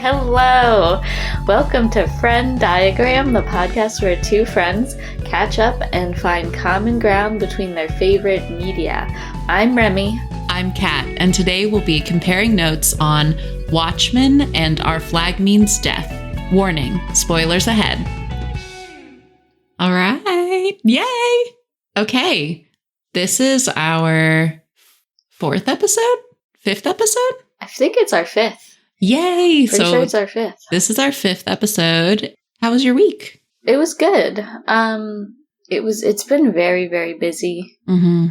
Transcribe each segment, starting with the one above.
Hello! Welcome to Friend Diagram, the podcast where two friends catch up and find common ground between their favorite media. I'm Remy. I'm Kat, and today we'll be comparing notes on Watchmen and Our Flag Means Death. Warning, spoilers ahead. All right, yay! Okay, this is our fifth episode? I think it's our fifth. Yay! Pretty sure it's our fifth. This is our fifth episode. How was your week? It was good. It's been very, very busy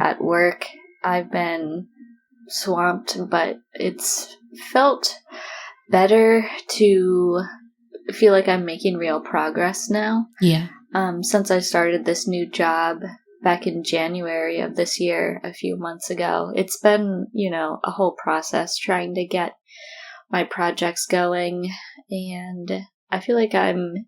at work. I've been swamped, but it's felt better to feel like I'm making real progress now. Yeah. Since I started this new job back in January of this year, a few months ago, it's been, a whole process trying to get my projects going, and I feel like I'm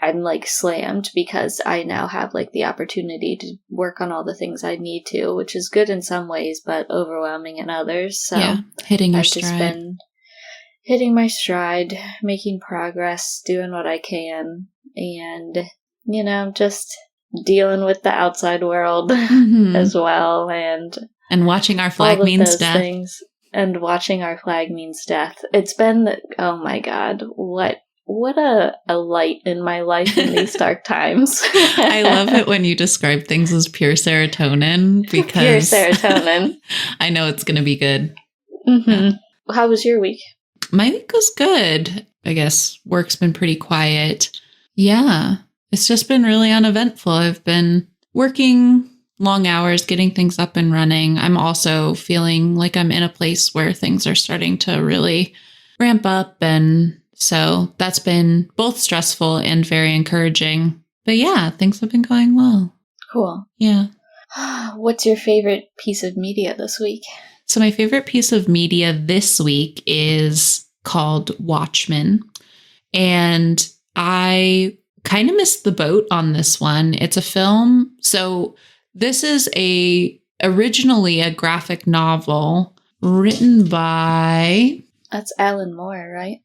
like slammed because I now have like the opportunity to work on all the things I need to, which is good in some ways, but overwhelming in others. So yeah, hitting your I've stride. just been hitting my stride, making progress, doing what I can, and just dealing with the outside world as well, and watching Our Flag Means Death. Things. And watching Our Flag Means Death. It's been, oh my god, what a light in my life in these dark times. I love it when you describe things as pure serotonin, because pure serotonin. I know it's going to be good. How was your week? My week was good. I guess work's been pretty quiet. Yeah, it's just been really uneventful. I've been working long hours, getting things up and running. I'm also feeling like I'm in a place where things are starting to really ramp up. And so that's been both stressful and very encouraging. But yeah, things have been going well. Cool. Yeah. What's your favorite piece of media this week? So my favorite piece of media this week is called Watchmen. And I kind of missed the boat on this one. It's a film. So this is originally a graphic novel written by... That's Alan Moore, right?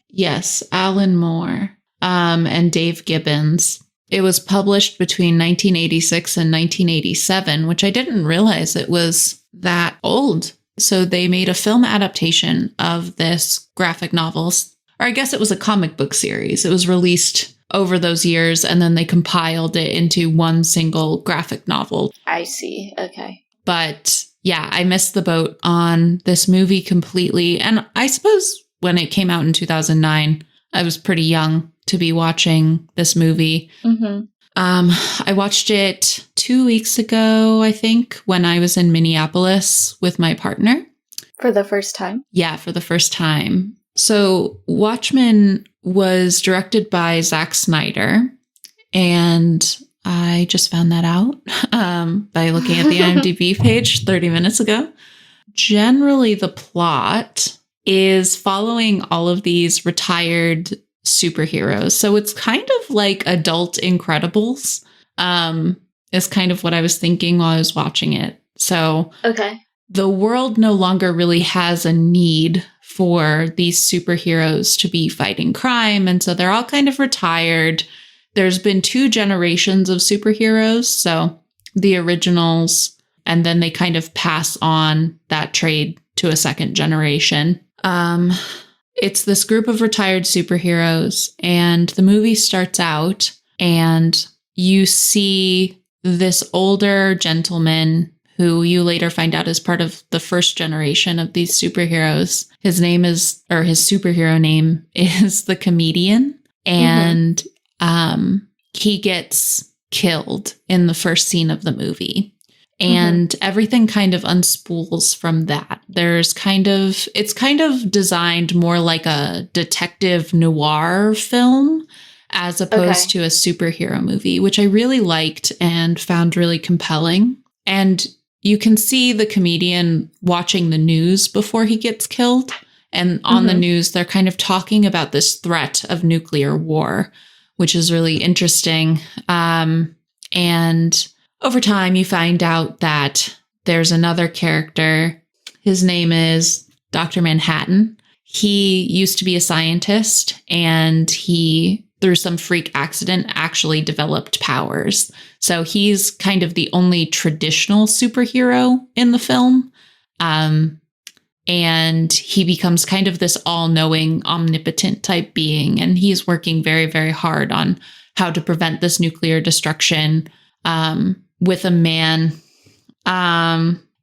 Yes, Alan Moore, and Dave Gibbons. It was published between 1986 and 1987, which I didn't realize it was that old. So they made a film adaptation of this graphic novel, or I guess it was a comic book series. It was released over those years, and then they compiled it into one single graphic novel. I see. Okay. But yeah, I missed the boat on this movie completely. And I suppose when it came out in 2009, I was pretty young to be watching this movie. I watched it 2 weeks ago, I think, when I was in Minneapolis with my partner. For the first time? Yeah, for the first time. So Watchmen was directed by Zack Snyder, and I just found that out by looking at the IMDb page 30 minutes ago. Generally, the plot is following all of these retired superheroes. So it's kind of like adult Incredibles, is kind of what I was thinking while I was watching it. So okay. The world no longer really has a need for these superheroes to be fighting crime. And so they're all kind of retired. There's been 2 generations of superheroes. So the originals, and then they kind of pass on that trade to a second generation. It's this group of retired superheroes, and the movie starts out and you see this older gentleman who you later find out is part of the first generation of these superheroes. His superhero name is the Comedian. And he gets killed in the first scene of the movie. And everything kind of unspools from that. It's kind of designed more like a detective noir film as opposed to a superhero movie, which I really liked and found really compelling. And you can see the comedian watching the news before he gets killed. And on the news, they're kind of talking about this threat of nuclear war, which is really interesting. And over time, you find out that there's another character. His name is Dr. Manhattan. He used to be a scientist, and he, through some freak accident, actually developed powers. So he's kind of the only traditional superhero in the film. And he becomes kind of this all-knowing, omnipotent type being. And he's working very, very hard on how to prevent this nuclear destruction with a man.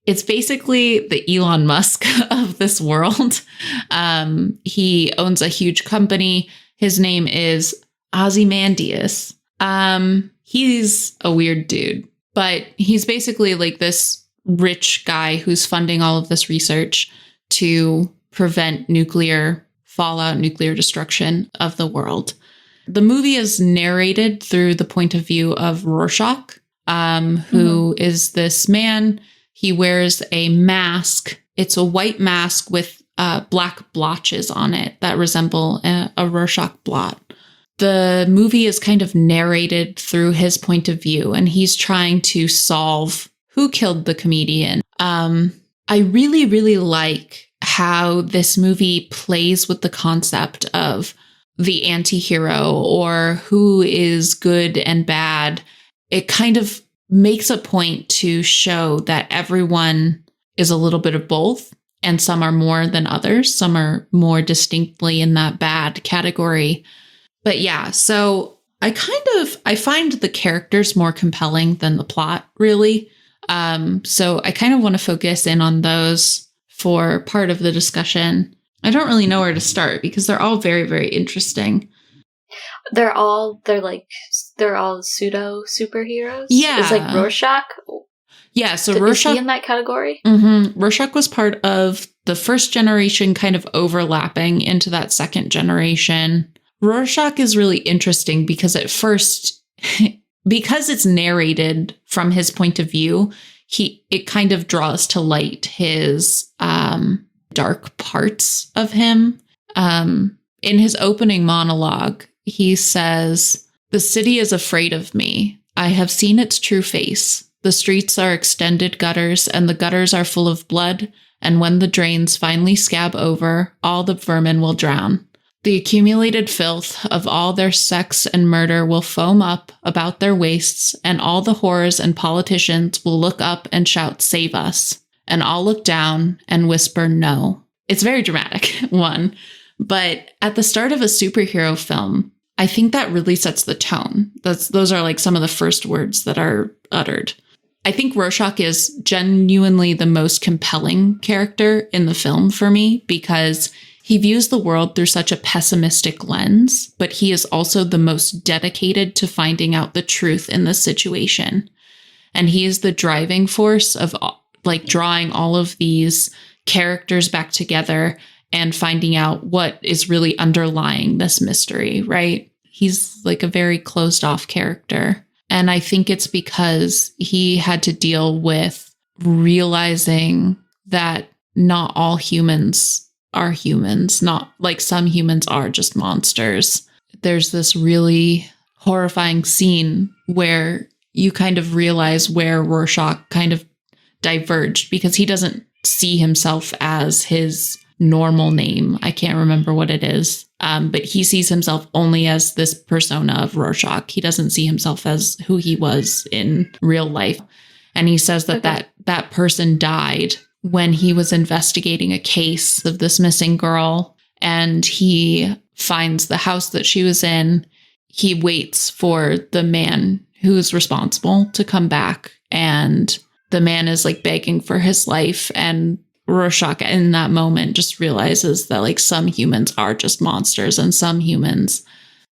It's basically the Elon Musk of this world. He owns a huge company. His name is Ozymandias. He's a weird dude, but he's basically like this rich guy who's funding all of this research to prevent nuclear fallout, nuclear destruction of the world. The movie is narrated through the point of view of Rorschach, who is this man. He wears a mask. It's a white mask with black blotches on it that resemble a Rorschach blot. The movie is kind of narrated through his point of view, and he's trying to solve who killed the comedian. I really, really like how this movie plays with the concept of the anti-hero or who is good and bad. It kind of makes a point to show that everyone is a little bit of both, and some are more than others. Some are more distinctly in that bad category. But yeah, so I find the characters more compelling than the plot, really. So I kind of want to focus in on those for part of the discussion. I don't really know where to start because they're all very, very interesting. They're all pseudo superheroes? Yeah. It's like Rorschach? Yeah, so Rorschach... Is he in that category? Mm-hmm. Rorschach was part of the first generation, kind of overlapping into that second generation. Rorschach is really interesting because at first... because it's narrated from his point of view, it kind of draws to light his dark parts of him. In his opening monologue, he says, "The city is afraid of me. I have seen its true face. The streets are extended gutters, and the gutters are full of blood, and when the drains finally scab over, all the vermin will drown. The accumulated filth of all their sex and murder will foam up about their waists, and all the whores and politicians will look up and shout, 'Save us!' And I'll look down and whisper, 'No.'" It's very dramatic, one. But at the start of a superhero film, I think that really sets the tone. Those are like some of the first words that are uttered. I think Rorschach is genuinely the most compelling character in the film for me because he views the world through such a pessimistic lens, but he is also the most dedicated to finding out the truth in this situation. And he is the driving force of like drawing all of these characters back together and finding out what is really underlying this mystery, right? He's like a very closed off character. And I think it's because he had to deal with realizing that not all humans are humans, not like some humans are just monsters. There's this really horrifying scene where you kind of realize where Rorschach kind of diverged because he doesn't see himself as his normal name. I can't remember what it is. But he sees himself only as this persona of Rorschach. He doesn't see himself as who he was in real life. And he says that that person died when he was investigating a case of this missing girl, and he finds the house that she was in. He waits for the man who's responsible to come back, and the man is like begging for his life, and Rorschach in that moment just realizes that like some humans are just monsters and some humans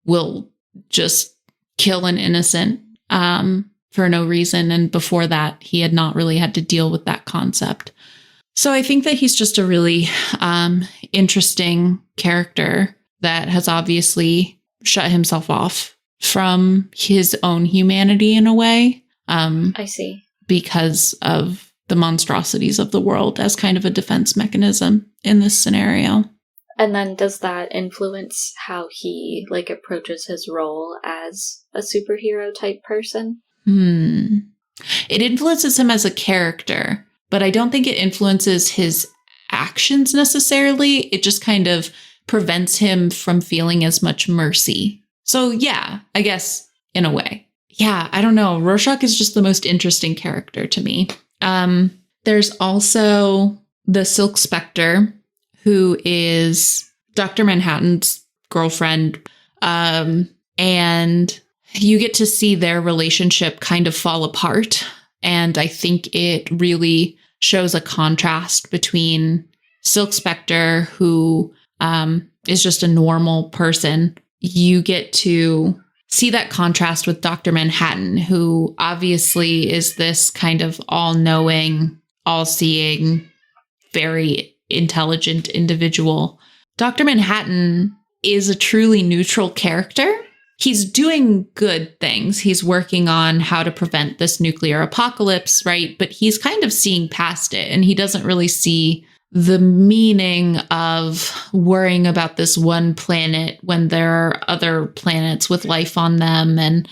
will just kill an innocent for no reason. And before that, he had not really had to deal with that concept. So I think that he's just a really interesting character that has obviously shut himself off from his own humanity in a way. I see. Because of the monstrosities of the world as kind of a defense mechanism in this scenario. And then does that influence how he like approaches his role as a superhero type person? It influences him as a character, but I don't think it influences his actions necessarily. It just kind of prevents him from feeling as much mercy. So yeah, I guess in a way. Yeah, I don't know. Rorschach is just the most interesting character to me. There's also the Silk Spectre, who is Dr. Manhattan's girlfriend. And you get to see their relationship kind of fall apart. And I think it really shows a contrast between Silk Spectre, who is just a normal person. You get to see that contrast with Dr. Manhattan, who obviously is this kind of all-knowing, all-seeing, very intelligent individual. Dr. Manhattan is a truly neutral character. He's doing good things. He's working on how to prevent this nuclear apocalypse, right? But he's kind of seeing past it, and he doesn't really see the meaning of worrying about this one planet when there are other planets with life on them. And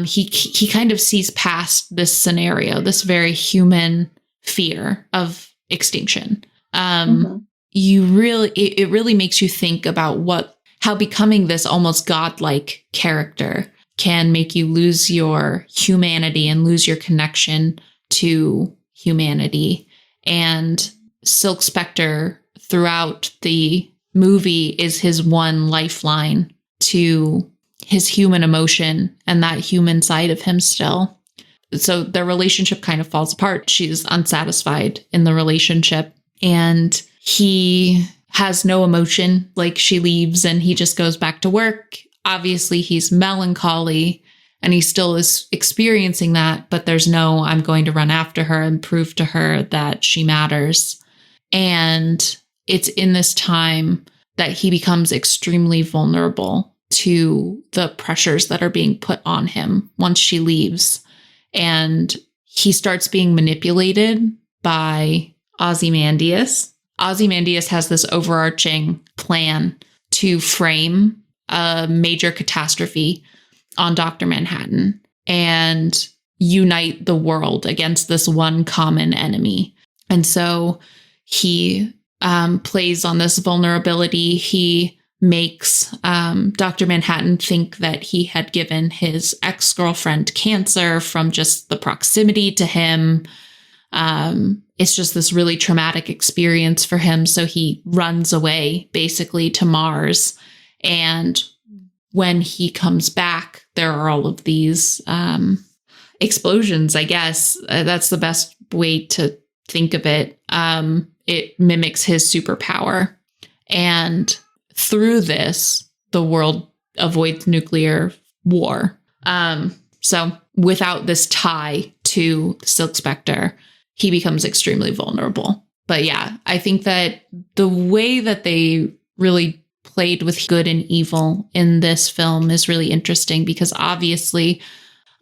he kind of sees past this scenario, this very human fear of extinction. It really makes you think about how becoming this almost godlike character can make you lose your humanity and lose your connection to humanity. And Silk Spectre throughout the movie is his one lifeline to his human emotion and that human side of him still. So their relationship kind of falls apart. She's unsatisfied in the relationship, and he has no emotion. Like, she leaves and he just goes back to work. Obviously, he's melancholy and he still is experiencing that, but there's no, I'm going to run after her and prove to her that she matters. And it's in this time that he becomes extremely vulnerable to the pressures that are being put on him once she leaves. And he starts being manipulated by Ozymandias. Ozymandias has this overarching plan to frame a major catastrophe on Dr. Manhattan and unite the world against this one common enemy. And so he plays on this vulnerability. He makes Dr. Manhattan think that he had given his ex-girlfriend cancer from just the proximity to him. It's just this really traumatic experience for him. So he runs away basically to Mars. And when he comes back, there are all of these explosions, I guess. That's the best way to think of it. It mimics his superpower. And through this, the world avoids nuclear war. So without this tie to Silk Spectre, he becomes extremely vulnerable. But yeah, I think that the way that they really played with good and evil in this film is really interesting, because obviously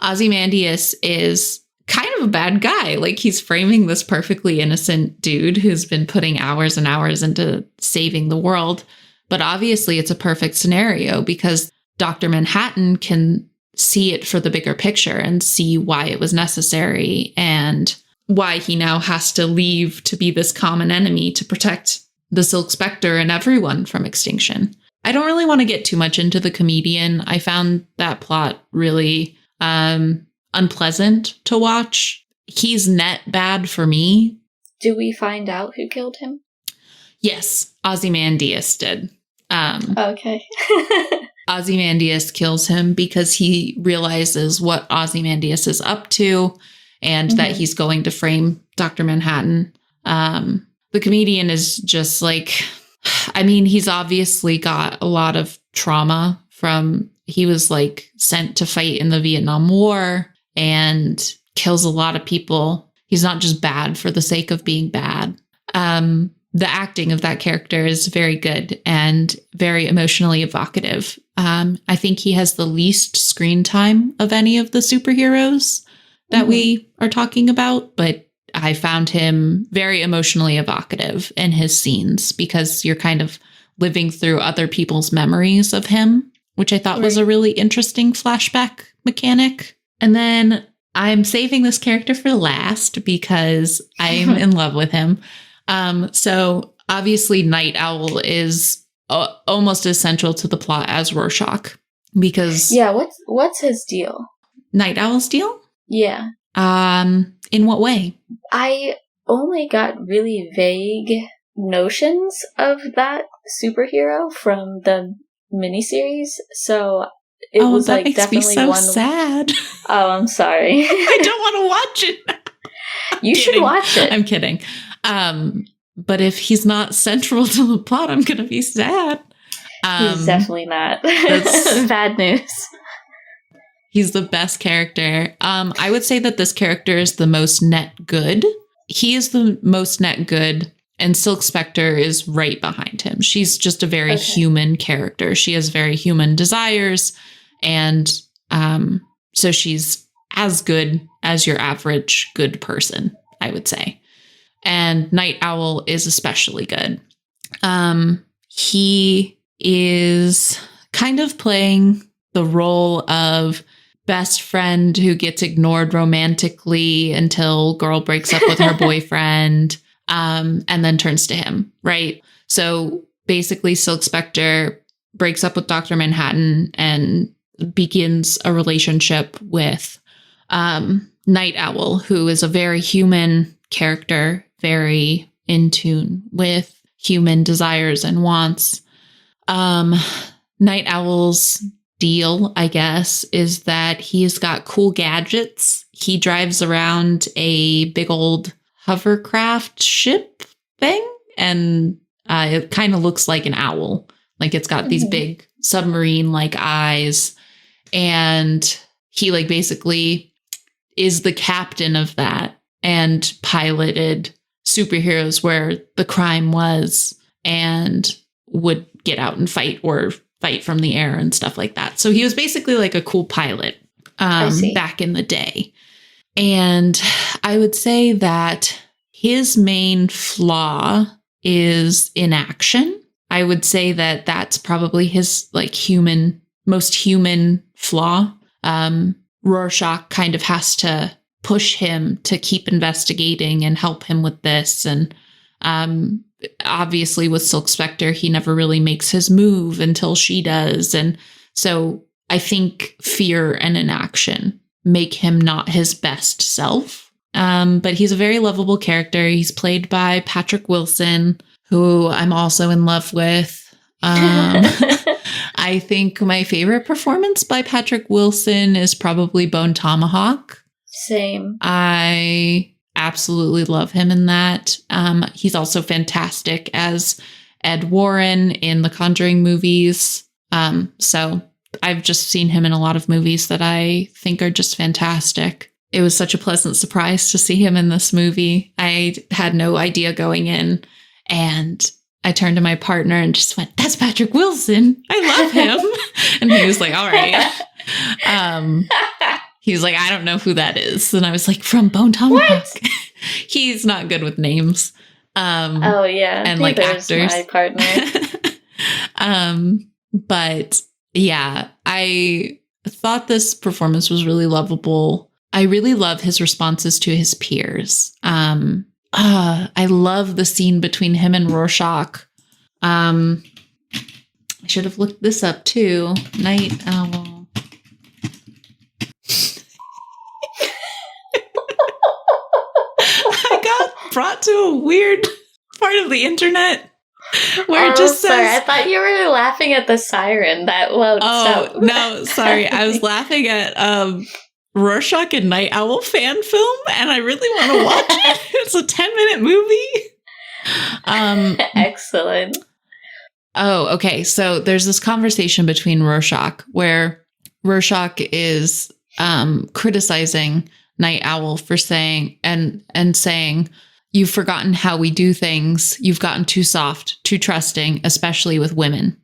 Ozymandias is kind of a bad guy. Like, he's framing this perfectly innocent dude who's been putting hours and hours into saving the world. But obviously it's a perfect scenario because Dr. Manhattan can see it for the bigger picture and see why it was necessary and why he now has to leave to be this common enemy to protect the Silk Spectre and everyone from extinction. I don't really want to get too much into the comedian. I found that plot really unpleasant to watch. He's net bad for me. Do we find out who killed him? Yes, Ozymandias did. Okay. Ozymandias kills him because he realizes what Ozymandias is up to and that he's going to frame Dr. Manhattan. The comedian is just like, I mean, he's obviously got a lot of trauma from, he was like sent to fight in the Vietnam War and kills a lot of people. He's not just bad for the sake of being bad. The acting of that character is very good and very emotionally evocative. I think he has the least screen time of any of the superheroes that we are talking about, but I found him very emotionally evocative in his scenes because you're kind of living through other people's memories of him, which I thought was a really interesting flashback mechanic. And then I'm saving this character for last because I'm in love with him. So obviously Night Owl is almost as central to the plot as Rorschach, because what's his deal? Night Owl's deal? Yeah. In what way? I only got really vague notions of that superhero from the miniseries, so it was that like makes definitely me so one. Sad. Oh, I'm sorry. I don't want to watch it. You should watch it. I'm kidding. But if he's not central to the plot, I'm gonna be sad. He's definitely not. That's bad news. He's the best character. I would say that this character is the most net good. He is the most net good, and Silk Spectre is right behind him. She's just a very human character. She has very human desires, and so she's as good as your average good person, I would say. And Night Owl is especially good. He is kind of playing the role of best friend who gets ignored romantically until girl breaks up with her boyfriend, and then turns to him, right? So basically Silk Spectre breaks up with Dr. Manhattan and begins a relationship with Night Owl, who is a very human character, very in tune with human desires and wants. Night Owl's deal, I guess, is that he's got cool gadgets. He drives around a big old hovercraft ship thing, and it kind of looks like an owl. Like it's got these big submarine-like eyes, and he like basically is the captain of that and piloted superheroes where the crime was and would get out and fight or fight from the air and stuff like that. So he was basically like a cool pilot back in the day. And I would say that his main flaw is inaction. I would say that that's probably his like most human flaw. Rorschach kind of has to push him to keep investigating and help him with this. And obviously with Silk Spectre, he never really makes his move until she does. And so I think fear and inaction make him not his best self. But he's a very lovable character. He's played by Patrick Wilson, who I'm also in love with. I think my favorite performance by Patrick Wilson is probably Bone Tomahawk. Same. I absolutely love him in that. He's also fantastic as Ed Warren in the Conjuring movies. So I've just seen him in a lot of movies that I think are just fantastic. It was such a pleasant surprise to see him in this movie. I had no idea going in, and I turned to my partner and just went, "That's Patrick Wilson. I love him." And he was like, "All right." He was like, "I don't know who that is." And I was like, "From Bone Tomahawk." He's not good with names. Oh yeah. And like actors. My partner. But yeah, I thought this performance was really lovable. I really love his responses to his peers. I love the scene between him and Rorschach. I should have looked this up too. Night Owl. I got brought to a weird part of the internet where it just says... Sorry, I thought you were laughing at the siren that loads up. No, sorry. I was laughing at Rorschach and Night Owl fan film, and I really want to watch it. It's a 10-minute movie. Excellent. Oh, okay. So there's this conversation between Rorschach where Rorschach is criticizing Night Owl for saying, "You've forgotten how we do things. You've gotten too soft, too trusting, especially with women."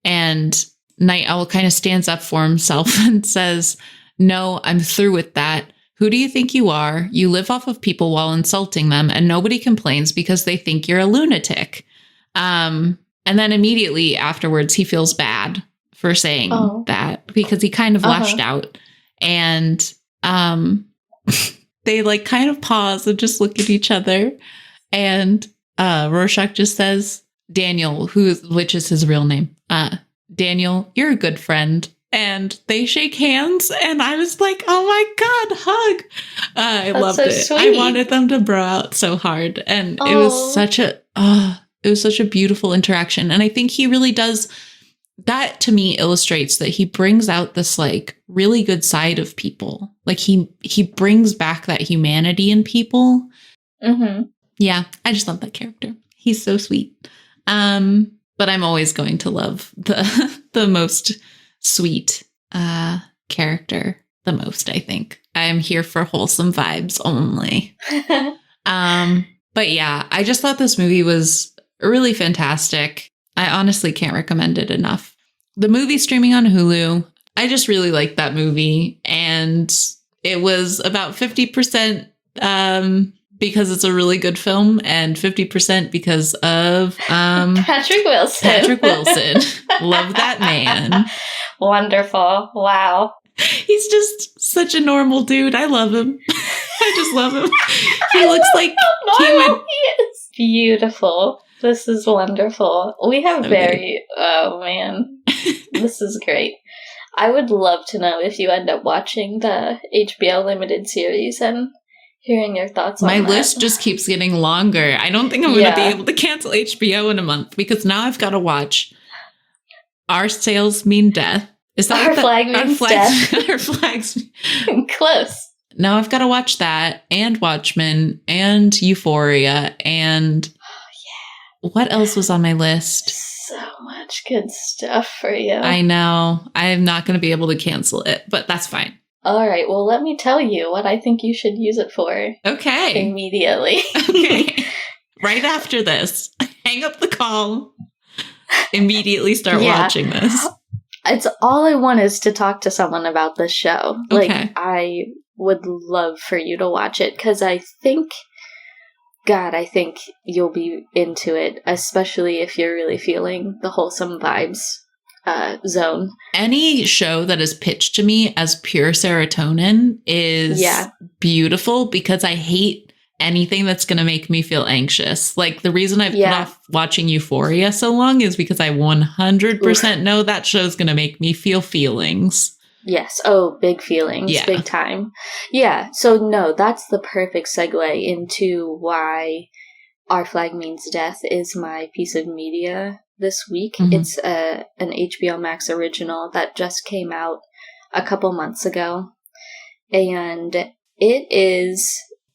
And Night Owl kind of stands up for himself and says, "No, I'm through with that. Who do you think you are? You live off of people while insulting them, and nobody complains because they think you're a lunatic." And then immediately afterwards, he feels bad for saying that because he kind of lashed out. And they like kind of pause and just look at each other. And Rorschach just says, Daniel, which is his real name, Daniel, you're a good friend. And they shake hands, and I was like, oh my God, hug. I loved it. Sweet. I wanted them to bro out so hard. And it was such a beautiful interaction. And I think he really does, that to me illustrates that he brings out this like really good side of people. Like he brings back that humanity in people. Mm-hmm. Yeah, I just love that character. He's so sweet. But I'm always going to love the most sweet character the most, I think. I'm here for wholesome vibes only. But yeah, I just thought this movie was really fantastic. I honestly can't recommend it enough. The movie's streaming on Hulu. I just really liked that movie. And it was about 50% because it's a really good film and 50% because of Patrick Wilson. Patrick Wilson. Love that man. Wonderful. Wow. He's just such a normal dude. I love him. I just love him. He looks like he would. He is beautiful. This is wonderful. We have oh man. This is great. I would love to know if you end up watching the HBO limited series and hearing your thoughts on that. My list just keeps getting longer. I don't think I'm going to be able to cancel HBO in a month because now I've got to watch Our Sales Mean Death. Is that Our Flag Means Death? Our flags. Close. Now I've got to watch that and Watchmen and Euphoria and what else was on my list? So much good stuff for you. I know. I am not going to be able to cancel it, but that's fine. All right. Well, let me tell you what I think you should use it for. Okay. Immediately. Okay. Right after this, hang up the call. Immediately start watching this. It's all I want is to talk to someone about this show. Okay. Like, I would love for you to watch it because I think you'll be into it, especially if you're really feeling the wholesome vibes zone. Any show that is pitched to me as pure serotonin is beautiful because I hate anything that's going to make me feel anxious. Like the reason I've put off watching Euphoria so long is because I 100% know that show's going to make me feel feelings. Yes. Oh, big feelings. Yeah. Big time. Yeah. So no, that's the perfect segue into why Our Flag Means Death is my piece of media this week. Mm-hmm. It's an HBO Max original that just came out a couple months ago. And it is,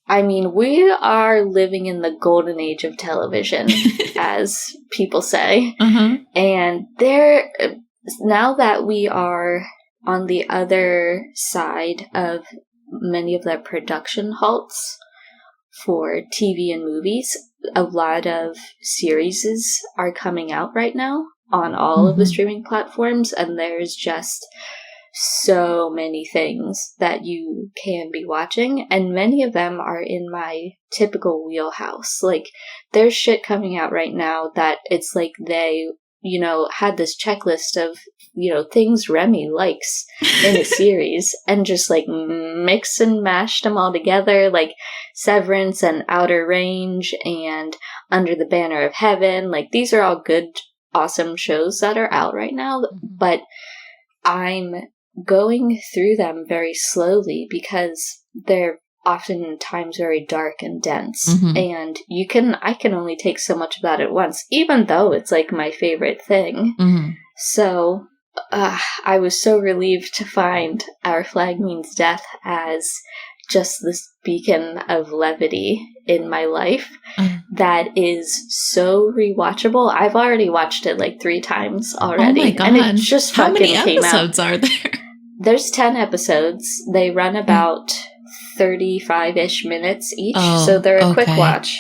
I mean, we are living in the golden age of television, as people say. Mm-hmm. And now that we are on the other side of many of the production halts for TV and movies, a lot of series are coming out right now on all of the streaming platforms, and there's just so many things that you can be watching, and many of them are in my typical wheelhouse. Like, there's shit coming out right now that it's like they, had this checklist of, things Remy likes in a series and just like mix and mashed them all together, like Severance and Outer Range and Under the Banner of Heaven. Like, these are all good, awesome shows that are out right now, but I'm going through them very slowly because they're oftentimes very dark and dense, and I can only take so much of that at once, even though it's like my favorite thing. So I was so relieved to find Our Flag Means Death as just this beacon of levity in my life that is so rewatchable. I've already watched it like 3 times already. Oh my God. And it just How fucking many episodes are there? There's 10 episodes. They run about 35-ish minutes each, so they're a quick watch.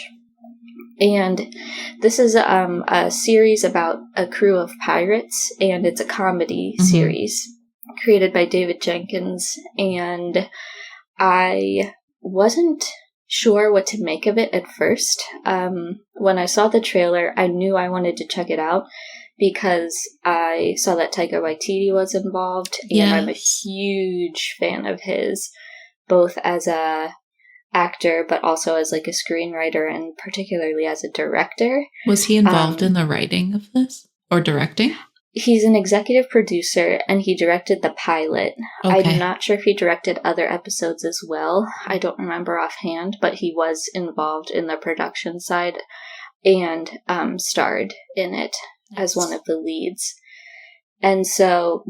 And this is a series about a crew of pirates, and it's a comedy series created by David Jenkins, and I wasn't sure what to make of it at first. When I saw the trailer, I knew I wanted to check it out because I saw that Taika Waititi was involved, and I'm a huge fan of his, both as a actor, but also as like a screenwriter and particularly as a director. Was he involved in the writing of this or directing? He's an executive producer, and he directed the pilot. Okay. I'm not sure if he directed other episodes as well. I don't remember offhand, but he was involved in the production side and starred in it as one of the leads. And so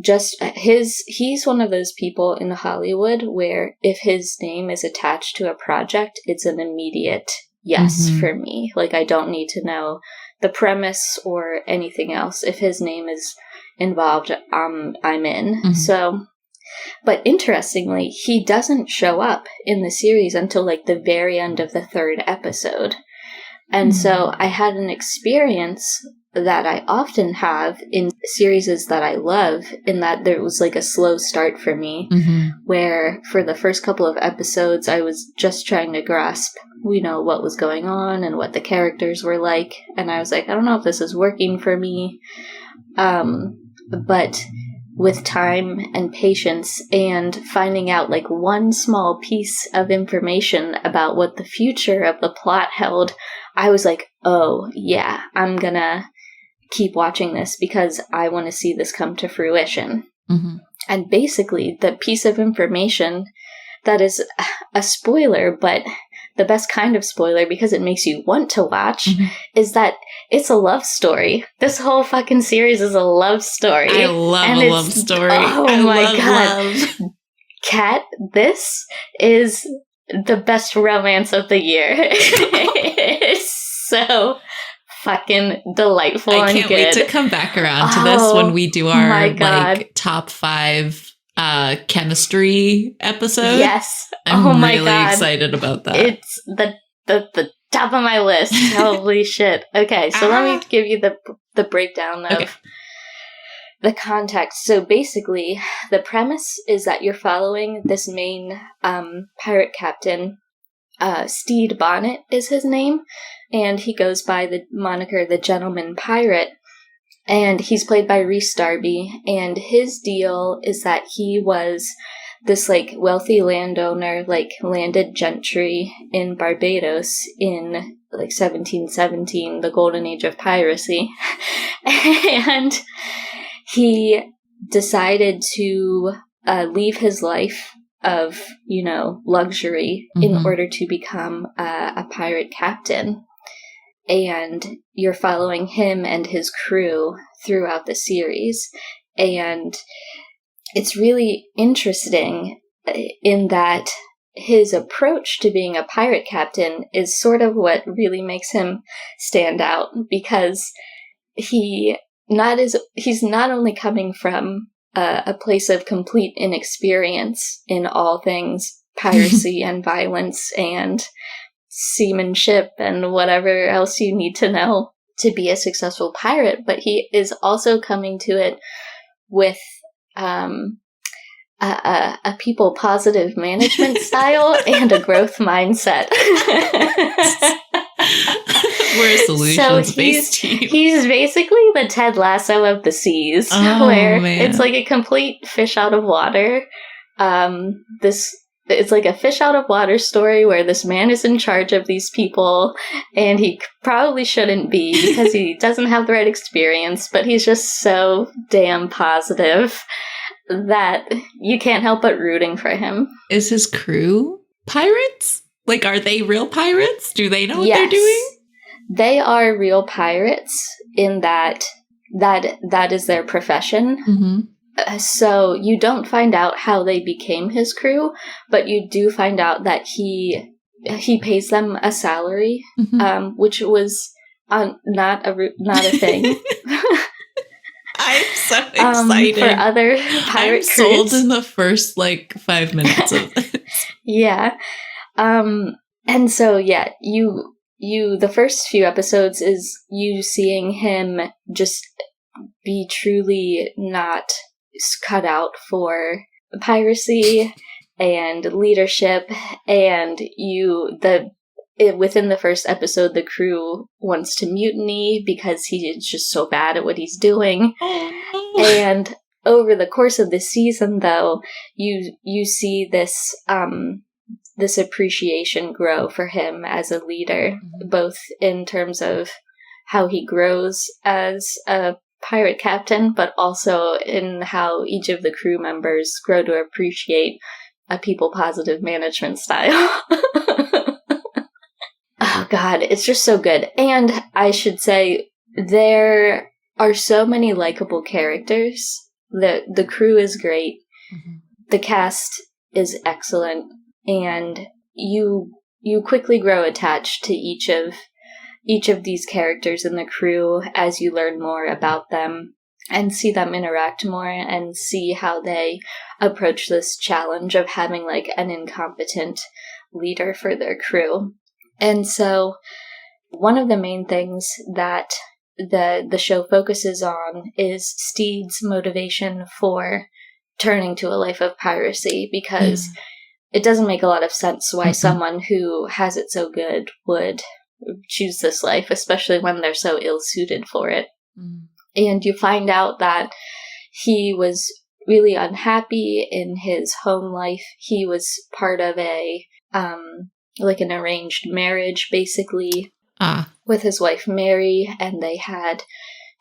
he's one of those people in Hollywood where if his name is attached to a project, it's an immediate yes for me. Like, I don't need to know the premise or anything else. If his name is involved, I'm in. So, but interestingly, he doesn't show up in the series until like the very end of the 3rd episode. And so I had an experience that I often have in series that I love, in that there was like a slow start for me, where for the first couple of episodes, I was just trying to grasp, what was going on and what the characters were like. And I was like, I don't know if this is working for me. But with time and patience and finding out like one small piece of information about what the future of the plot held, I was like, oh yeah, I'm gonna keep watching this because I want to see this come to fruition. And basically the piece of information that is a spoiler, but the best kind of spoiler because it makes you want to watch, is that it's a love story. This whole fucking series is a love story. I love a love story. Oh my god. Kat, this is the best romance of the year. It's so fucking delightful and good. I can't wait to come back around to this when we do our like top 5 chemistry episode. Yes. I'm really excited about that. It's the top of my list. Holy shit. Okay, so let me give you the breakdown of the context. So basically, the premise is that you're following this main pirate captain. Steed Bonnet is his name, and he goes by the moniker the Gentleman Pirate. And he's played by Rhys Darby, and his deal is that he was this, like, wealthy landowner, like, landed gentry in Barbados in, like, 1717, the golden age of piracy. And he decided to leave his life of, luxury in order to become a pirate captain. And you're following him and his crew throughout the series. And it's really interesting in that his approach to being a pirate captain is sort of what really makes him stand out, because he's not only coming from a place of complete inexperience in all things piracy and violence and seamanship and whatever else you need to know to be a successful pirate, but he is also coming to it with a people positive management style and a growth mindset. We're a solutions-based team. He's basically the Ted Lasso of the seas, where it's like a complete fish out of water. It's like a fish out of water story where this man is in charge of these people, and he probably shouldn't be because he doesn't have the right experience, but he's just so damn positive that you can't help but rooting for him. Is his crew pirates? Like, are they real pirates? Do they know what they're doing? They are real pirates in that is their profession. So you don't find out how they became his crew, but you do find out that he pays them a salary, which was not a thing. I'm so excited for other pirate crews. Sold in the first 5 minutes of this. Yeah, and so you the first few episodes is you seeing him just be truly not cut out for piracy and leadership, and within the first episode, the crew wants to mutiny because he is just so bad at what he's doing. Oh, no. And over the course of the season, though, you see this this appreciation grow for him as a leader, both in terms of how he grows as a pirate captain, but also in how each of the crew members grow to appreciate a people-positive management style. Oh god, it's just so good. And I should say, there are so many likable characters. The crew is great. The cast is excellent. And you quickly grow attached to each of these characters in the crew as you learn more about them and see them interact more and see how they approach this challenge of having like an incompetent leader for their crew. And so one of the main things that the show focuses on is Steed's motivation for turning to a life of piracy, because it doesn't make a lot of sense why someone who has it so good would choose this life, especially when they're so ill-suited for it. And you find out that he was really unhappy in his home life. He was part of a like an arranged marriage, basically, with his wife Mary, and they had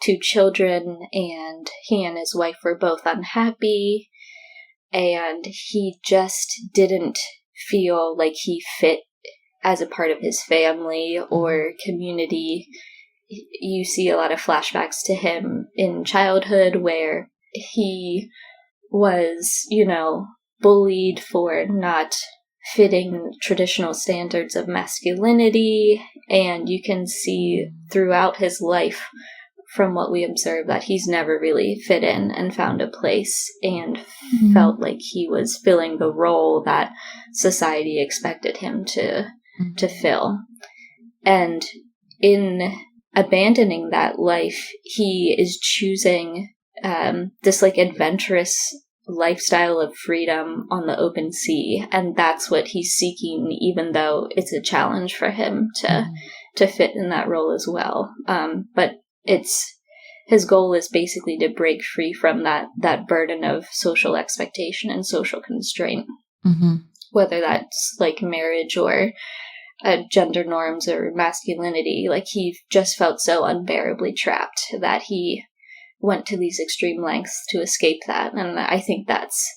2 children, and he and his wife were both unhappy, and he just didn't feel like he fit as a part of his family or community. You see a lot of flashbacks to him in childhood where he was, bullied for not fitting traditional standards of masculinity, and you can see throughout his life, from what we observe, that he's never really fit in and found a place and felt like he was filling the role that society expected him to fill. And in abandoning that life, he is choosing this like adventurous lifestyle of freedom on the open sea, and that's what he's seeking, even though it's a challenge for him to fit in that role as well. But his goal is basically to break free from that burden of social expectation and social constraint, whether that's like marriage or gender norms or masculinity. Like, he just felt so unbearably trapped that he went to these extreme lengths to escape that. And I think that's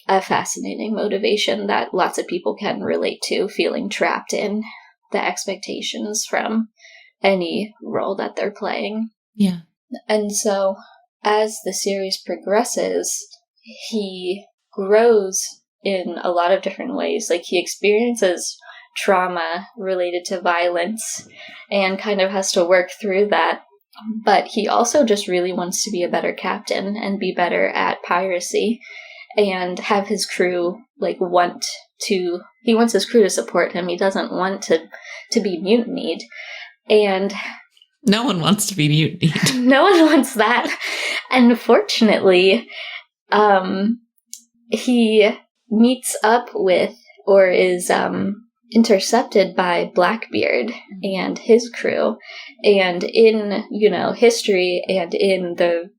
a fascinating motivation that lots of people can relate to, feeling trapped in the expectations from any role that they're playing. Yeah. And so as the series progresses, he grows in a lot of different ways. Like, he experiences trauma related to violence and kind of has to work through that. But he also just really wants to be a better captain and be better at piracy and have his crew he wants his crew to support him. He doesn't want to be mutinied. And no one wants to be mutinied. No one wants that. And fortunately, he meets up with, or is intercepted by Blackbeard and his crew. And in, history and in the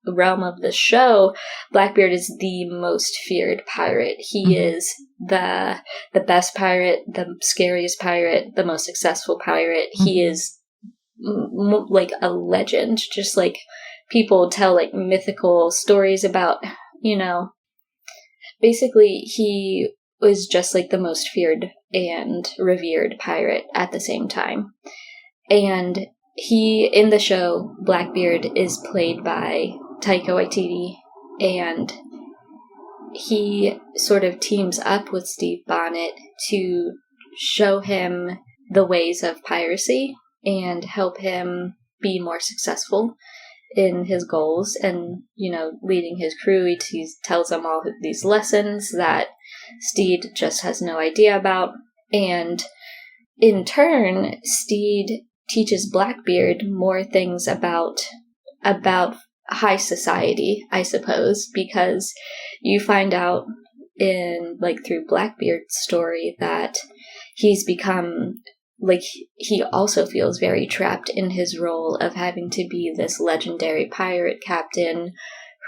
realm of the show, Blackbeard is the most feared pirate. He is the best pirate, the scariest pirate, the most successful pirate. He is like a legend, just like people tell like mythical stories about, basically he was just like the most feared and revered pirate at the same time. And in the show, Blackbeard is played by Taika Waititi, and he sort of teams up with Steve Bonnet to show him the ways of piracy and help him be more successful in his goals. And, leading his crew, he tells them all these lessons that Steed just has no idea about. And in turn, Steed teaches Blackbeard more things about high society, I suppose, because you find out through Blackbeard's story that he's become, he also feels very trapped in his role of having to be this legendary pirate captain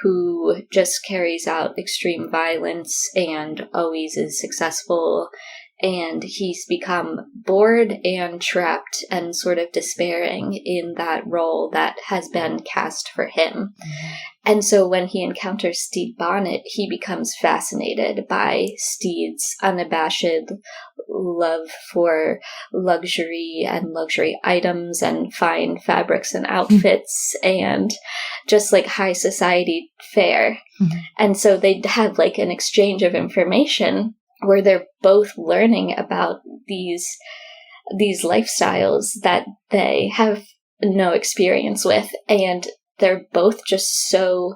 who just carries out extreme violence and always is successful. And he's become bored and trapped and sort of despairing in that role that has been cast for him. And so when he encounters Stede Bonnet, he becomes fascinated by Stede's unabashed love for luxury and luxury items and fine fabrics and outfits and just like high society fare. And so they have like an exchange of information where they're both learning about these lifestyles that they have no experience with, and they're both just so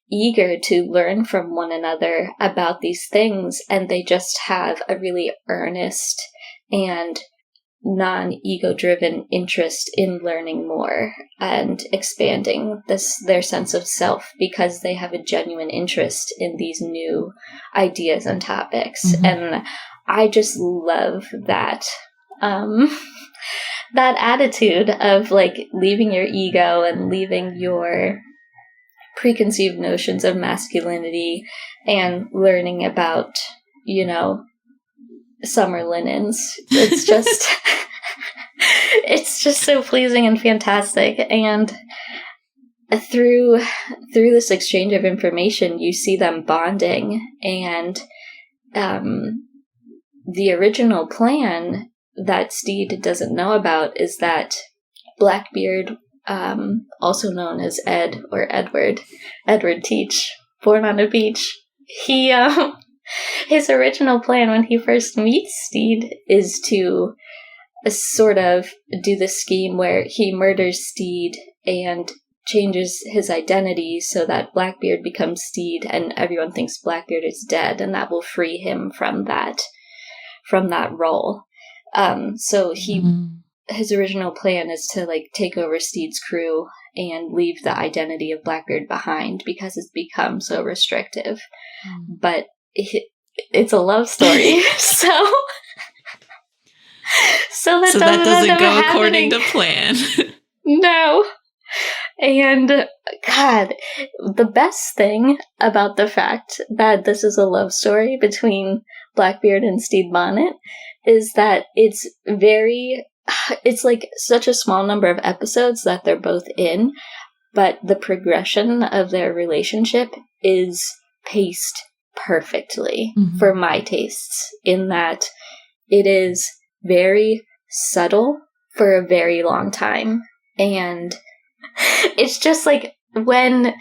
eager to learn from one another about these things, and they just have a really earnest and non-ego-driven interest in learning more and expanding their sense of self because they have a genuine interest in these new ideas and topics. And I just love that that attitude of like leaving your ego and leaving your preconceived notions of masculinity and learning about, summer linens. It's just it's just so pleasing and fantastic. And through this exchange of information, you see them bonding. And the original plan that Stede doesn't know about is that Blackbeard, also known as Ed or Edward Teach, born on a beach, he his original plan when he first meets Stede is to sort of do the scheme where he murders Stede and changes his identity so that Blackbeard becomes Stede and everyone thinks Blackbeard is dead, and that will free him from that role. So his original plan is to like take over Stede's crew and leave the identity of Blackbeard behind because it's become so restrictive. But it's a love story, so that doesn't go according to plan. No. And God, the best thing about the fact that this is a love story between Blackbeard and Stede Bonnet is that it's like such a small number of episodes that they're both in, but the progression of their relationship is paced perfectly for my tastes, in that it is very subtle for a very long time. And it's just like when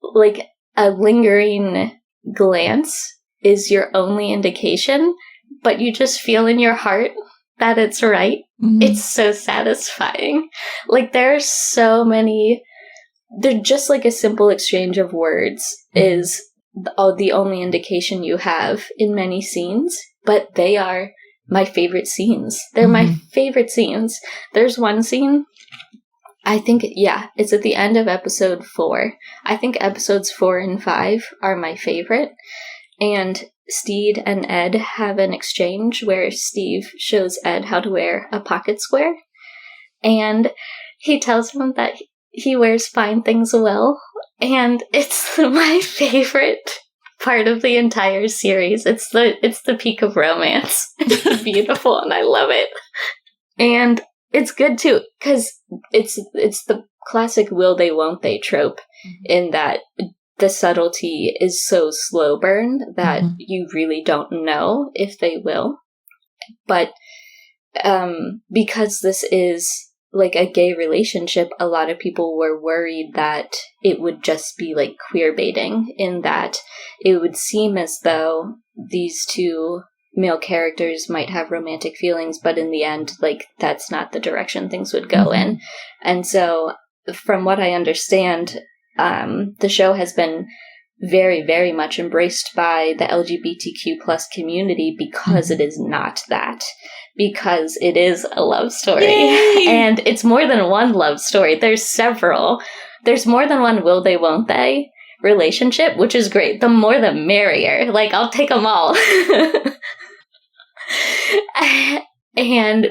like a lingering glance is your only indication, but you just feel in your heart that it's right. It's so satisfying. Like they're just like a simple exchange of words is the only indication you have in many scenes, but they are my favorite scenes. They're my favorite scenes. There's one scene, I think, it's at the end of episode 4. I think episodes 4 and 5 are my favorite. And Stede and Ed have an exchange where Steve shows Ed how to wear a pocket square. And he tells him that he wears fine things well. And it's my favorite part of the entire series. It's the peak of romance. It's beautiful and I love it. And it's good too, because it's the classic will they won't they trope, in that the subtlety is so slow burn that you really don't know if they will. But because this is like a gay relationship, a lot of people were worried that it would just be like queer baiting, in that it would seem as though these two male characters might have romantic feelings, but in the end, like, that's not the direction things would go in. And so, from what I understand, the show has been very, very much embraced by the LGBTQ plus community because it is not that. Because it is a love story. Yay! And it's more than one love story. There's several. There's more than one will they, won't they relationship, which is great. The more the merrier. Like, I'll take them all.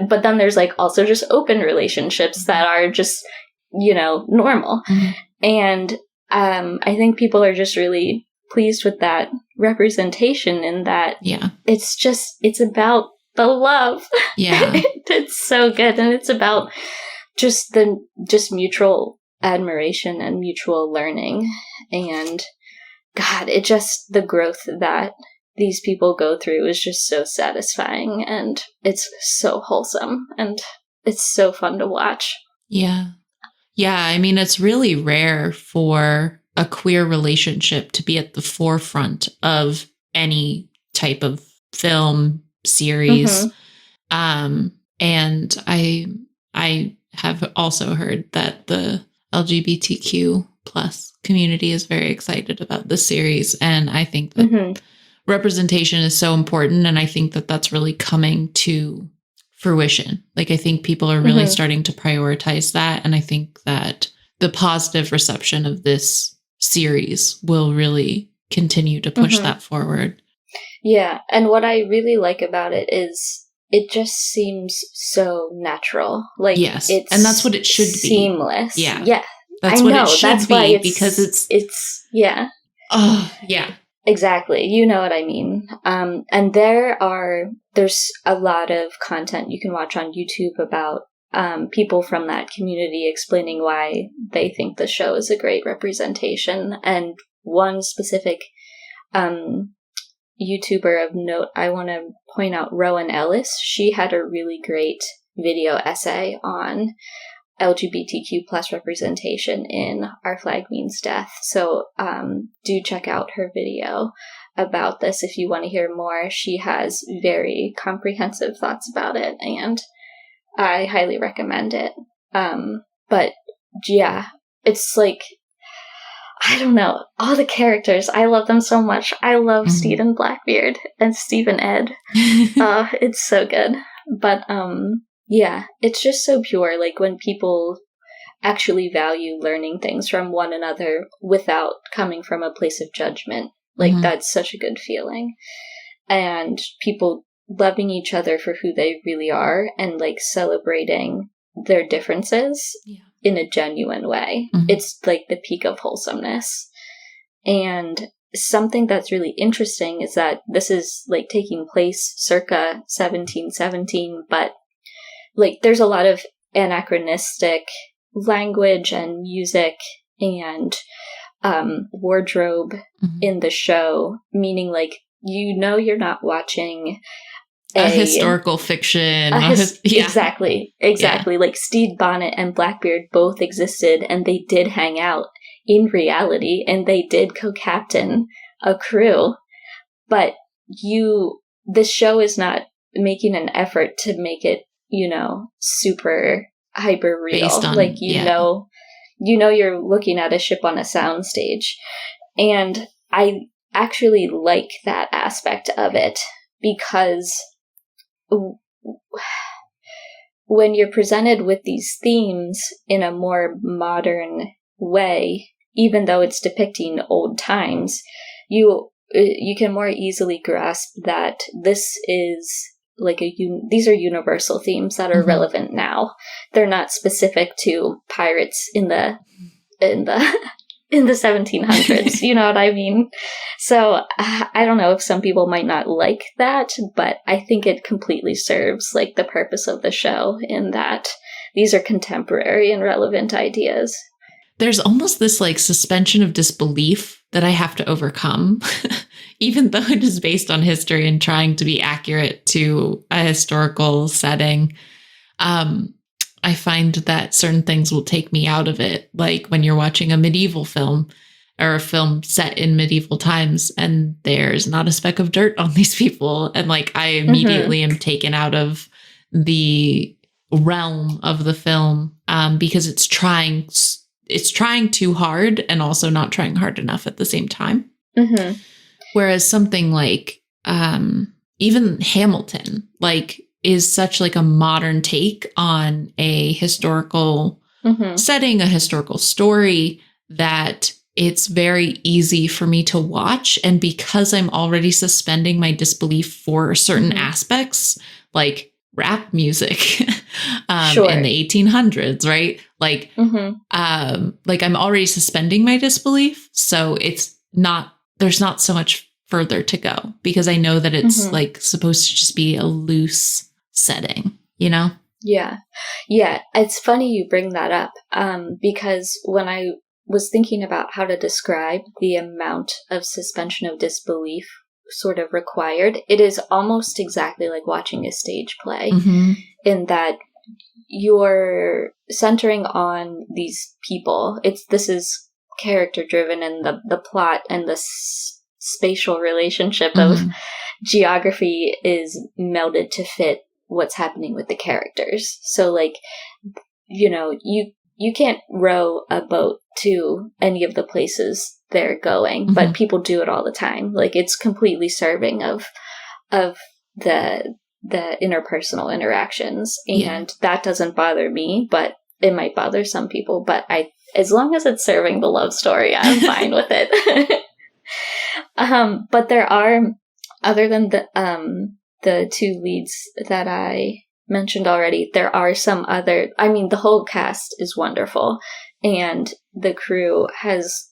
But then there's, like, also just open relationships that are just, normal. And I think people are just really pleased with that representation, in that it's about the love. Yeah. It's so good. And it's about just mutual admiration and mutual learning. And God, the growth that these people go through is just so satisfying, and it's so wholesome, and it's so fun to watch. Yeah. Yeah. I mean, it's really rare for a queer relationship to be at the forefront of any type of film series. And I have also heard that the LGBTQ plus community is very excited about this series. And I think that representation is so important. And I think that that's really coming to fruition. Like, I think people are really starting to prioritize that. And I think that the positive reception of this series will really continue to push that forward. Yeah. And what I really like about it is it just seems so natural. Like, yes. It's and that's what it should be. Seamless. Yeah. Yeah. That's what it should be, because it's yeah. Oh, yeah. Exactly. You know what I mean. And there's a lot of content you can watch on YouTube about people from that community explaining why they think the show is a great representation. And one specific YouTuber of note, I want to point out Rowan Ellis. She had a really great video essay on LGBTQ plus representation in Our Flag Means Death. So do check out her video about this if you want to hear more. She has very comprehensive thoughts about it, and I highly recommend it. But yeah, it's like, I don't know, all the characters, I love them so much. I love Stephen Blackbeard and Stephen Ed. It's so good. But yeah, it's just so pure. Like, when people actually value learning things from one another without coming from a place of judgment, like, that's such a good feeling. And people loving each other for who they really are, and like celebrating their differences in a genuine way. It's like the peak of wholesomeness. And something that's really interesting is that this is like taking place circa 1717, but like, there's a lot of anachronistic language and music and wardrobe in the show, meaning, like, you're not watching a historical fiction. Exactly. Yeah. Like, Stede Bonnet and Blackbeard both existed, and they did hang out in reality, and they did co-captain a crew. But this show is not making an effort to make it, super hyper real. Like, you're looking at a ship on a soundstage. And I actually like that aspect of it, because when you're presented with these themes in a more modern way, even though it's depicting old times, you can more easily grasp that this is like these are universal themes that are relevant now. They're not specific to pirates in the 1700s. You know what I mean? So I don't know if some people might not like that, but I think it completely serves like the purpose of the show, in that these are contemporary and relevant ideas. There's almost this like suspension of disbelief that I have to overcome, even though it is based on history and trying to be accurate to a historical setting. I find that certain things will take me out of it. Like when you're watching a medieval film or a film set in medieval times, and there's not a speck of dirt on these people. And like, I immediately am taken out of the realm of the film, because it's trying too hard and also not trying hard enough at the same time. Whereas something like, even Hamilton, like, is such like a modern take on a historical setting, a historical story, that it's very easy for me to watch. And because I'm already suspending my disbelief for certain aspects, like rap music in the 1800s, right? Like, like I'm already suspending my disbelief. So there's not so much further to go because I know that it's like supposed to just be a loose setting, you know? Yeah. Yeah. It's funny you bring that up because when I was thinking about how to describe the amount of suspension of disbelief sort of required, it is almost exactly like watching a stage play in that you're centering on these people. This is character driven, and the plot and the spatial relationship of geography is melded to fit what's happening with the characters. So like, you know, you can't row a boat to any of the places they're going, but people do it all the time. Like, it's completely serving of the interpersonal interactions, and that doesn't bother me, but it might bother some people. But as long as it's serving the love story, I'm fine with it. But there are, other than the two leads that I mentioned already, there are some other, I mean, the whole cast is wonderful, and the crew has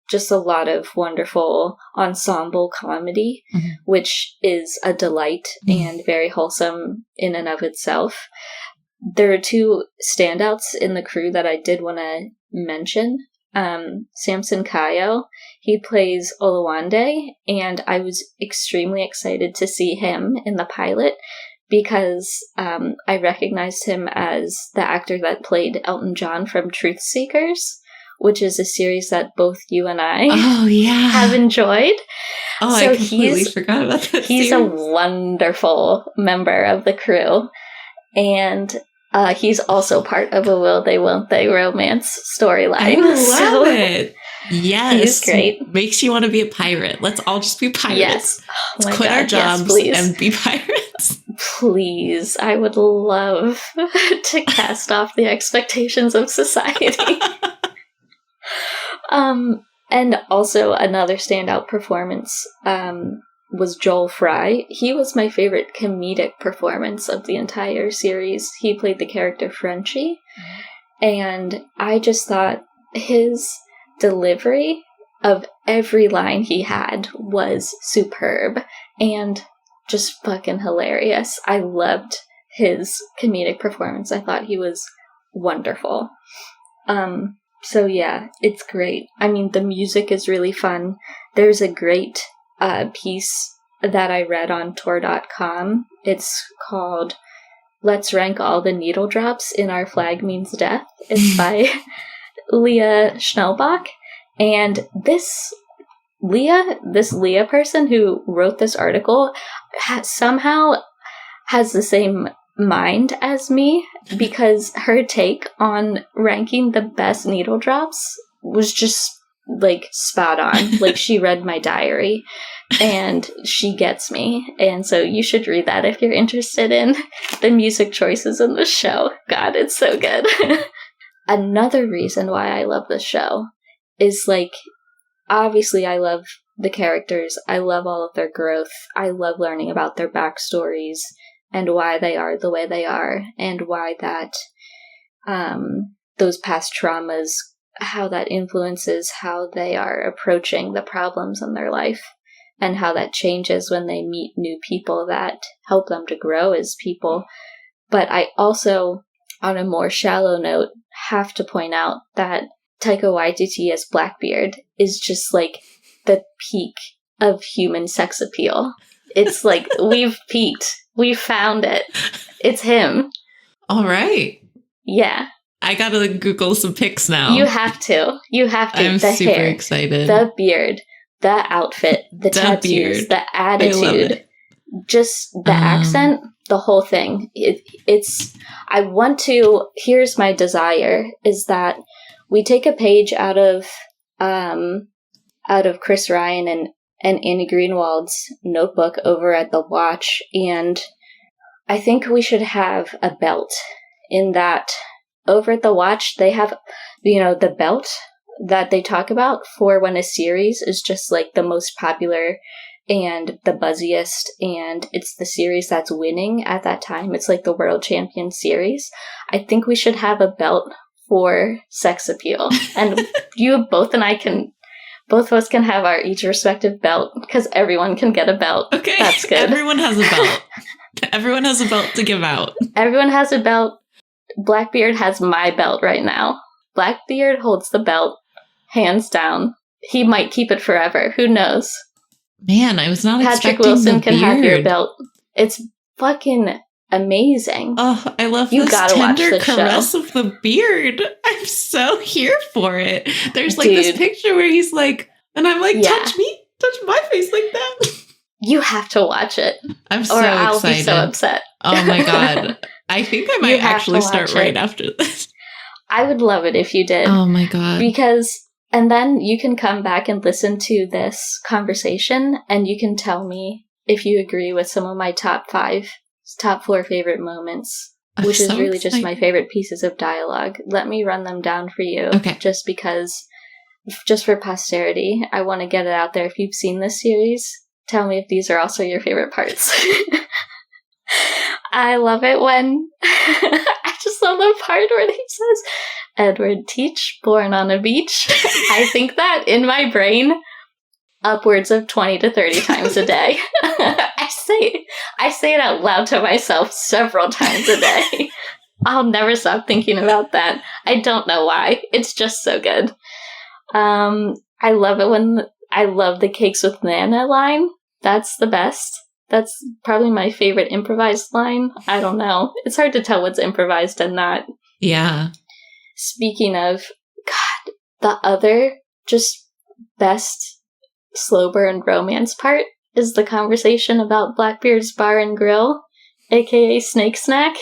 just a lot of wonderful ensemble comedy, which is a delight and very wholesome in and of itself. There are two standouts in the crew that I did want to mention. Samson Kayo, he plays Oluwande, and I was extremely excited to see him in the pilot because I recognized him as the actor that played Elton John from Truth Seekers, which is a series that both you and I have enjoyed. Oh, so I completely forgot about that He's a wonderful member of the crew, and he's also part of a Will They Won't They romance storyline. I love it. Yes. He's great. Makes you want to be a pirate. Let's all just be pirates. Yes. Let's quit our jobs and be pirates. Please. I would love to cast off the expectations of society. And also another standout performance was Joel Fry. He was my favorite comedic performance of the entire series. He played the character Frenchie, and I just thought his delivery of every line he had was superb and just fucking hilarious. I loved his comedic performance. I thought he was wonderful. So yeah, it's great. I mean, the music is really fun. There's a great piece that I read on Tor.com. It's called Let's Rank All the Needle Drops in Our Flag Means Death. It's by Leah Schnellbach. And this Leah person who wrote this article somehow has the same mind as me, because her take on ranking the best needle drops was just like spot on. Like, she read my diary and she gets me. And so you should read that if you're interested in the music choices in the show. God, it's so good. Another reason why I love this show is, like, obviously I love the characters. I love all of their growth. I love learning about their backstories and why they are the way they are, and why that those past traumas, how that influences how they are approaching the problems in their life, and how that changes when they meet new people that help them to grow as people. But I also, on a more shallow note, have to point out that Taika Waititi as Blackbeard is just like the peak of human sex appeal. It's like, we've peaked. We found it. It's him. All right. Yeah. I gotta Google some pics now. You have to. I'm the super hair, excited. the beard, the outfit, the tattoos, the attitude, just the accent, the whole thing. Here's my desire, is that we take a page out of Chris Ryan and Annie Greenwald's notebook over at The Watch, and I think we should have a belt in that. Over at The Watch, they have, the belt that they talk about for when a series is just like the most popular and the buzziest, and it's the series that's winning at that time. It's like the World Champion Series. I think we should have a belt for sex appeal. And both of us can have our each respective belt, because everyone can get a belt. Okay. That's good. Everyone has a belt. Everyone has a belt to give out. Everyone has a belt. Blackbeard has my belt right now. Blackbeard holds the belt, hands down. He might keep it forever. Who knows? Man, I was not Patrick expecting Wilson the can beard. have your belt. It's fucking amazing. Oh, I love You this gotta watch tender this caress show. of the beard. I'm so here for it. There's like Dude. this picture where he's like, and I'm like, Yeah. touch my face like that. You have to watch it, I'm so or I'll excited. be so upset. Oh my God. I think I You might have actually to start watch right it. after this. I would love it if you did. Oh my God. And then you can come back and listen to this conversation, and you can tell me if you agree with some of my top 4 favorite moments, I'm which is so really just my excited. favorite pieces of dialogue. Let me run them down for you. Okay. Just for posterity, I want to get it out there. If you've seen this series, tell me if these are also your favorite parts. I love it when I just love the part where he says, Edward Teach, born on a beach. I think that in my brain upwards of 20 to 30 times a day. I say it out loud to myself several times a day. I'll never stop thinking about that. I don't know why. It's just so good. I love it I love the cakes with Nana line. That's the best. That's probably my favorite improvised line. I don't know. It's hard to tell what's improvised and not. Yeah. Speaking of, God, the other just best slow burn romance part is the conversation about Blackbeard's Bar and Grill, aka Snake Snack.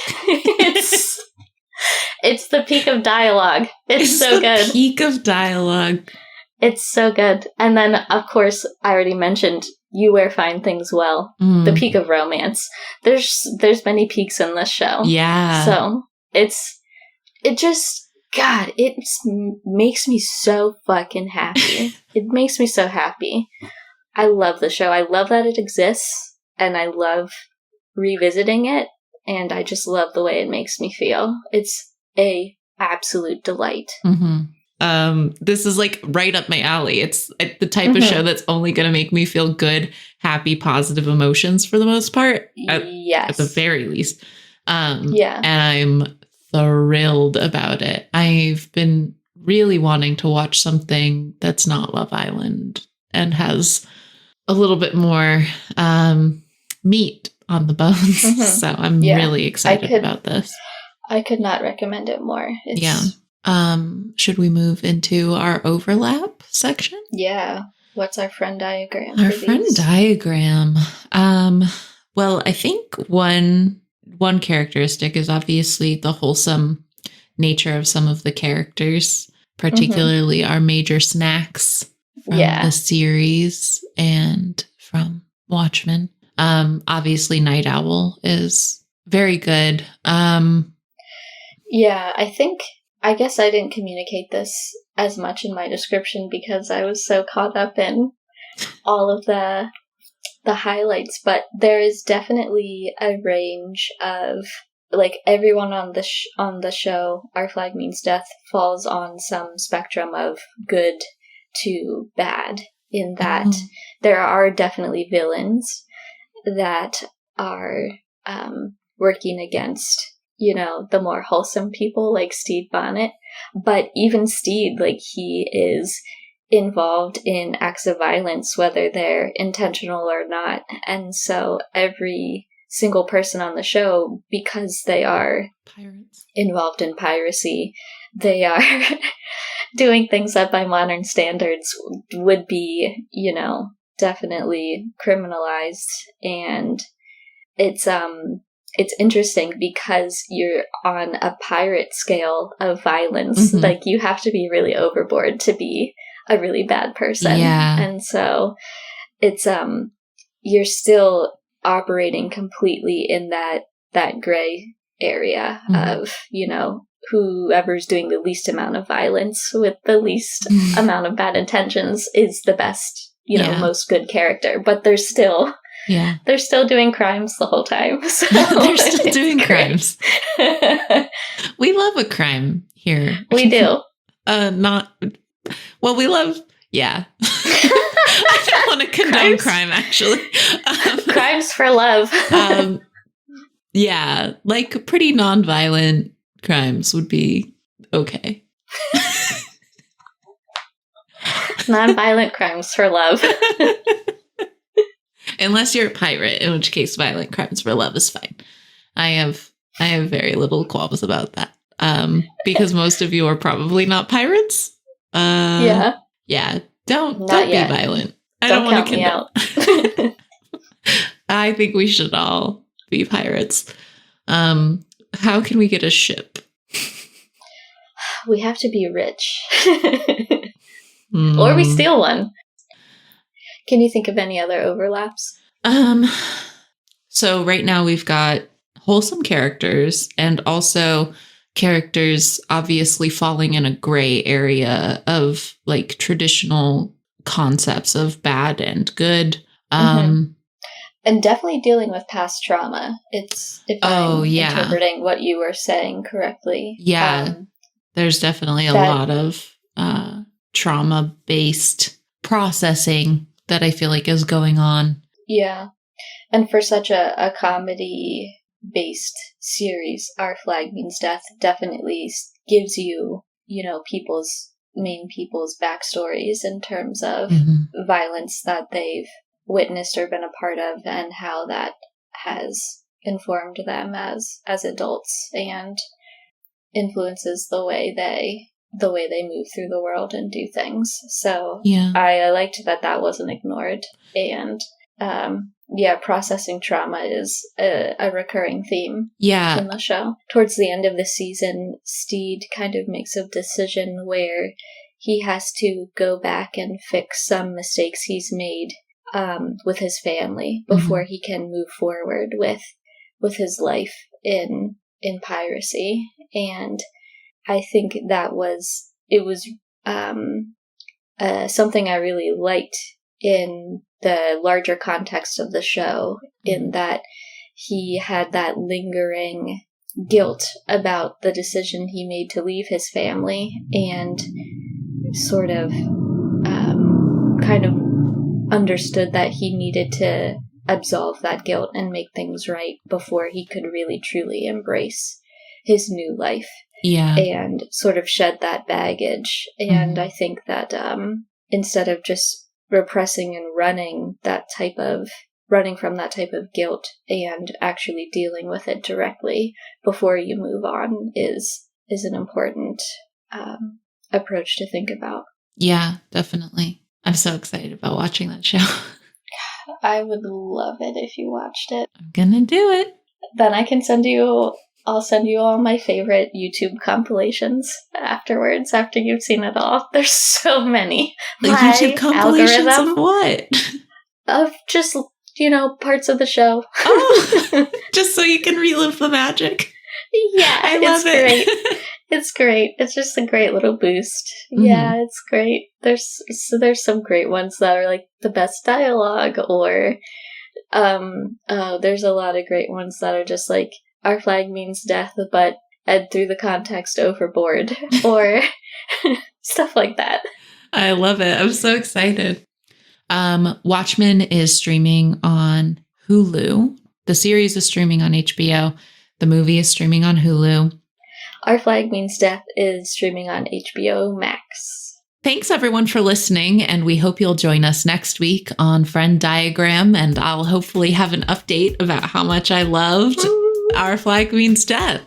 It's the peak of dialogue. It's so good. Peak of dialogue. It's so good. And then, of course, I already mentioned You Wear Fine Things Well. The peak of romance. There's many peaks in this show. Yeah. So it makes me so fucking happy. It makes me so happy. I love the show. I love that it exists, and I love revisiting it, and I just love the way it makes me feel. It's a absolute delight. Mm-hmm. This is like right up my alley. It's the type of show that's only going to make me feel good, happy, positive emotions for the most part. Yes. At the very least. Yeah. And I'm thrilled about it. I've been really wanting to watch something that's not Love Island and has a little bit more meat on the bones. So I'm really excited about this. I could not recommend it more. Should we move into our overlap section? Yeah. What's our friend diagram? Our friend diagram. Well, I think one characteristic is obviously the wholesome nature of some of the characters, particularly our major snacks from the series and from Watchmen. Obviously, Night Owl is very good. Yeah, I guess I didn't communicate this as much in my description because I was so caught up in all of the highlights, but there is definitely a range of, like, everyone on the show, Our Flag Means Death, falls on some spectrum of good to bad, in that there are definitely villains that are working against, the more wholesome people like Stede Bonnet. But even Stede, like, he is involved in acts of violence, whether they're intentional or not. And so every single person on the show, because they are pirates involved in piracy, they are doing things that by modern standards would be, definitely criminalized. And it's interesting because you're on a pirate scale of violence. Like, you have to be really overboard to be a really bad person. Yeah. And so it's you're still operating completely in that gray area of, whoever's doing the least amount of violence with the least amount of bad intentions is the best, most good character. But there's still Yeah. They're still doing crimes the whole time. So They're still doing great. crimes. We love a crime here. We do. We love, yeah. I don't want to condone crime, actually. Crimes for love. Yeah, like pretty nonviolent crimes would be okay. Nonviolent crimes for love. Unless you're a pirate, in which case violent crimes for love is fine. I have very little qualms about that. Because most of you are probably not pirates. Yeah. Yeah. Don't be violent. I don't want count to me out. I think we should all be pirates. How can we get a ship? We have to be rich. Or we steal one. Can you think of any other overlaps? So right now we've got wholesome characters and also characters obviously falling in a gray area of like traditional concepts of bad and good. And definitely dealing with past trauma. If I'm interpreting what you were saying correctly. Yeah. There's definitely a lot of trauma-based processing that I feel like is going on. Yeah. And for such a comedy-based series, Our Flag Means Death definitely gives you, people's backstories in terms of violence that they've witnessed or been a part of and how that has informed them as adults and influences the way they move through the world and do things. So I liked that wasn't ignored. And processing trauma is a recurring theme in the show. Towards the end of the season, Steed kind of makes a decision where he has to go back and fix some mistakes he's made with his family before he can move forward with his life in piracy. And I think it was something I really liked in the larger context of the show, in that he had that lingering guilt about the decision he made to leave his family and sort of kind of understood that he needed to absolve that guilt and make things right before he could really truly embrace his new life. Yeah. And sort of shed that baggage. And I think that instead of just repressing and running from that type of guilt and actually dealing with it directly before you move on is an important approach to think about. Yeah, definitely. I'm so excited about watching that show. I would love it if you watched it. I'm gonna do it. Then I'll send you all my favorite YouTube compilations afterwards, after you've seen it all. There's so many. Like YouTube compilations of what? Of just, parts of the show. Oh, just so you can relive the magic. Yeah, I love it. Great. It's great. It's just a great little boost. Yeah, it's great. There's some great ones that are like the best dialogue, or there's a lot of great ones that are just like Our Flag Means Death, but Ed threw the context overboard, or stuff like that. I love it. I'm so excited. Watchmen is streaming on Hulu. The series is streaming on HBO. The movie is streaming on Hulu. Our Flag Means Death is streaming on HBO Max. Thanks, everyone, for listening, and we hope you'll join us next week on Friend Diagram, and I'll hopefully have an update about how much I loved Our Flag Means Death.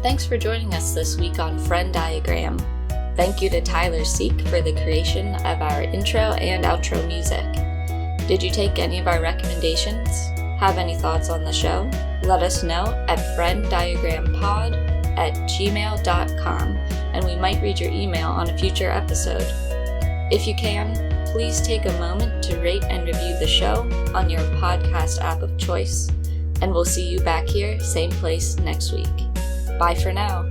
Thanks for joining us this week on Friend Diagram. Thank you to Tyler Seek for the creation of our intro and outro music. Did you take any of our recommendations? Have any thoughts on the show? Let us know at frienddiagrampod@gmail.com, and we might read your email on a future episode. If you can, please take a moment to rate and review the show on your podcast app of choice, and we'll see you back here, same place next week. Bye for now.